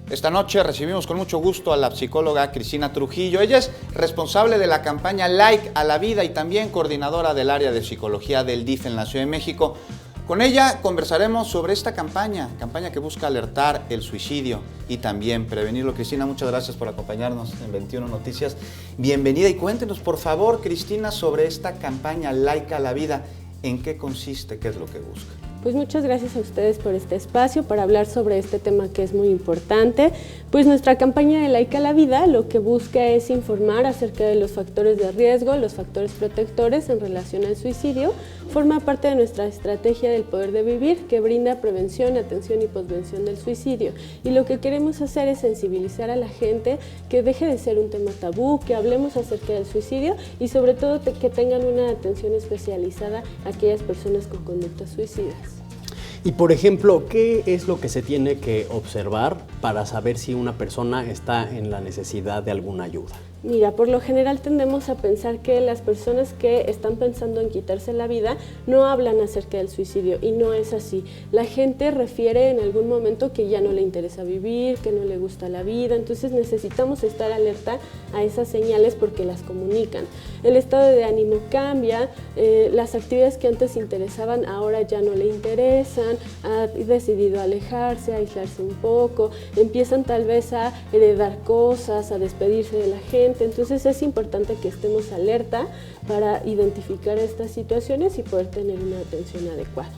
Esta noche recibimos con mucho gusto a la psicóloga Cristina Trujillo. Ella es responsable de la campaña Like a la Vida y también coordinadora del área de psicología del DIF en la Ciudad de México. Con ella conversaremos sobre esta campaña que busca alertar el suicidio y también prevenirlo. Cristina, muchas gracias por acompañarnos en 21 Noticias. Bienvenida y cuéntenos, por favor, Cristina, sobre esta campaña Like a la Vida. ¿En qué consiste? ¿Qué es lo que busca? Pues muchas gracias a ustedes por este espacio para hablar sobre este tema que es muy importante. Pues nuestra campaña de Like a la Vida lo que busca es informar acerca de los factores de riesgo, los factores protectores en relación al suicidio. Forma parte de nuestra estrategia del poder de vivir que brinda prevención, atención y posvención del suicidio. Y lo que queremos hacer es sensibilizar a la gente, que deje de ser un tema tabú, que hablemos acerca del suicidio y sobre todo que tengan una atención especializada a aquellas personas con conductas suicidas. Y por ejemplo, ¿qué es lo que se tiene que observar para saber si una persona está en la necesidad de alguna ayuda? Mira, por lo general tendemos a pensar que las personas que están pensando en quitarse la vida no hablan acerca del suicidio y no es así. La gente refiere en algún momento que ya no le interesa vivir, que no le gusta la vida, entonces necesitamos estar alerta a esas señales porque las comunican. El estado de ánimo cambia, las actividades que antes interesaban ahora ya no le interesan, ha decidido alejarse, aislarse un poco, empiezan tal vez a heredar cosas, a despedirse de la gente. Entonces es importante que estemos alerta para identificar estas situaciones y poder tener una atención adecuada.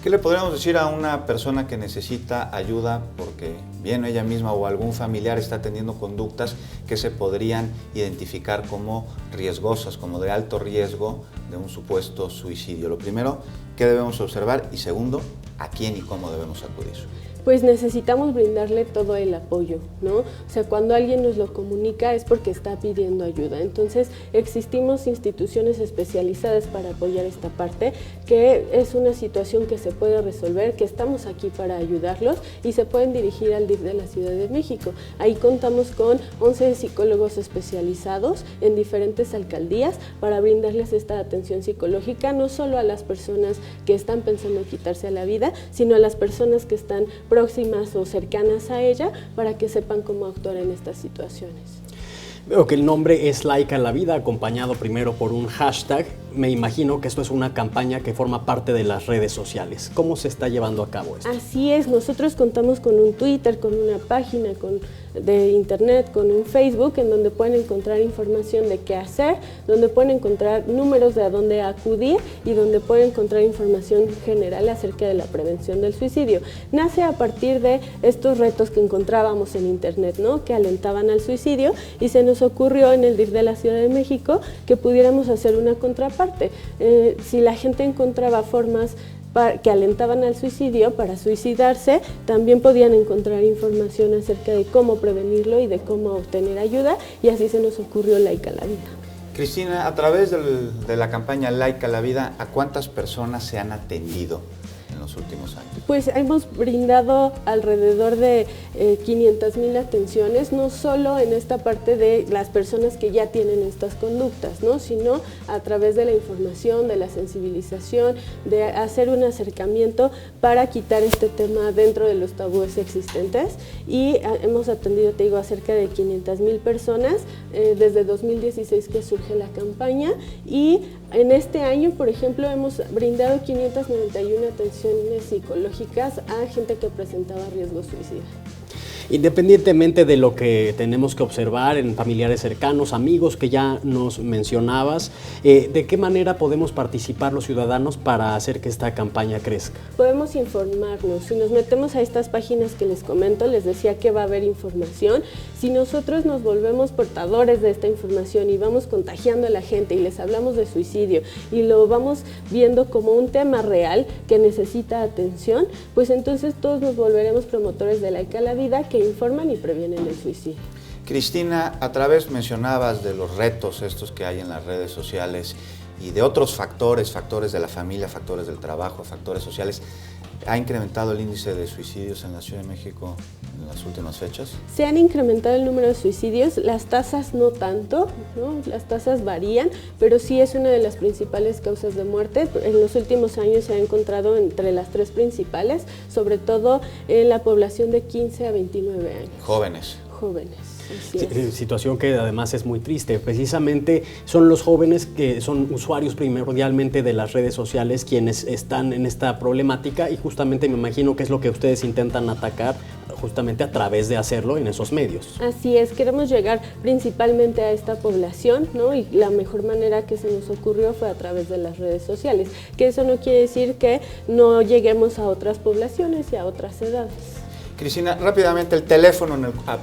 ¿Qué le podríamos decir a una persona que necesita ayuda porque bien ella misma o algún familiar está teniendo conductas que se podrían identificar como riesgosas, como de alto riesgo de un supuesto suicidio? Lo primero, ¿qué debemos observar? Y segundo, ¿a quién y cómo debemos acudir? Pues necesitamos brindarle todo el apoyo, ¿no? O sea, cuando alguien nos lo comunica es porque está pidiendo ayuda. Entonces, existimos instituciones especializadas para apoyar esta parte, que es una situación que se puede resolver, que estamos aquí para ayudarlos y se pueden dirigir al DIF de la Ciudad de México. Ahí contamos con 11 psicólogos especializados en diferentes alcaldías para brindarles esta atención psicológica, no solo a las personas que están pensando en quitarse la vida, sino a las personas que están próximas o cercanas a ella para que sepan cómo actuar en estas situaciones. Veo que el nombre es Like a la Vida, acompañado primero por un hashtag. Me imagino que esto es una campaña que forma parte de las redes sociales. ¿Cómo se está llevando a cabo esto? Así es, nosotros contamos con un Twitter, con una página de internet, con un Facebook, en donde pueden encontrar información de qué hacer, donde pueden encontrar números de a dónde acudir y donde pueden encontrar información general acerca de la prevención del suicidio. Nace a partir de estos retos que encontrábamos en internet, ¿no? Que alentaban al suicidio y se nos ocurrió en el DIF de la Ciudad de México que pudiéramos hacer una contraparte. Si la gente encontraba formas que alentaban al suicidio para suicidarse, también podían encontrar información acerca de cómo prevenirlo y de cómo obtener ayuda, y así se nos ocurrió Like a la Vida. Cristina, a través de la campaña Like a la Vida, ¿a cuántas personas se han atendido en los últimos años? Pues hemos brindado alrededor de 500,000 atenciones, no solo en esta parte de las personas que ya tienen estas conductas, ¿no? Sino a través de la información, de la sensibilización, de hacer un acercamiento para quitar este tema dentro de los tabúes existentes. Y hemos atendido, te digo, a cerca de 500,000 personas desde 2016 que surge la campaña, y en este año, por ejemplo, hemos brindado 591 atenciones psicológicas a gente que presentaba riesgo suicida. Independientemente de lo que tenemos que observar en familiares cercanos, amigos que ya nos mencionabas, ¿de qué manera podemos participar los ciudadanos para hacer que esta campaña crezca? Podemos informarnos. Si nos metemos a estas páginas que les comento, les decía que va a haber información. Si nosotros nos volvemos portadores de esta información y vamos contagiando a la gente y les hablamos de suicidio y lo vamos viendo como un tema real que necesita atención, pues entonces todos nos volveremos promotores de Like a la Vida, que informan y previenen el suicidio. Cristina, a través mencionabas de los retos estos que hay en las redes sociales y de otros factores de la familia, factores del trabajo, factores sociales. ¿Ha incrementado el índice de suicidios en la Ciudad de México en las últimas fechas? Se han incrementado el número de suicidios, las tasas no tanto, ¿no? Las tasas varían, pero sí es una de las principales causas de muerte. En los últimos años se ha encontrado entre las 3 principales, sobre todo en la población de 15 a 29 años. Jóvenes. Jóvenes. Situación que además es muy triste. Precisamente son los jóvenes que son usuarios primordialmente de las redes sociales quienes están en esta problemática y justamente me imagino que es lo que ustedes intentan atacar justamente a través de hacerlo en esos medios. Así es, queremos llegar principalmente a esta población, ¿no? Y la mejor manera que se nos ocurrió fue a través de las redes sociales, que eso no quiere decir que no lleguemos a otras poblaciones y a otras edades. Cristina, rápidamente el teléfono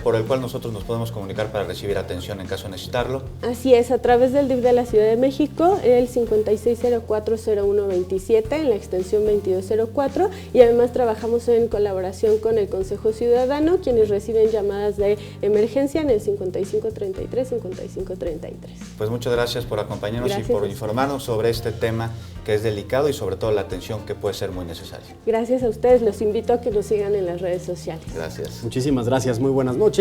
por el cual nosotros nos podemos comunicar para recibir atención en caso de necesitarlo. Así es, a través del DIF de la Ciudad de México, el 5604-0127 en la extensión 2204 y además trabajamos en colaboración con el Consejo Ciudadano, quienes reciben llamadas de emergencia en el 5533-5533. Pues muchas gracias por acompañarnos y por informarnos sobre este tema que es delicado y sobre todo la atención que puede ser muy necesaria. Gracias a ustedes, los invito a que nos sigan en las redes sociales. Gracias. Muchísimas gracias, muy buenas noches.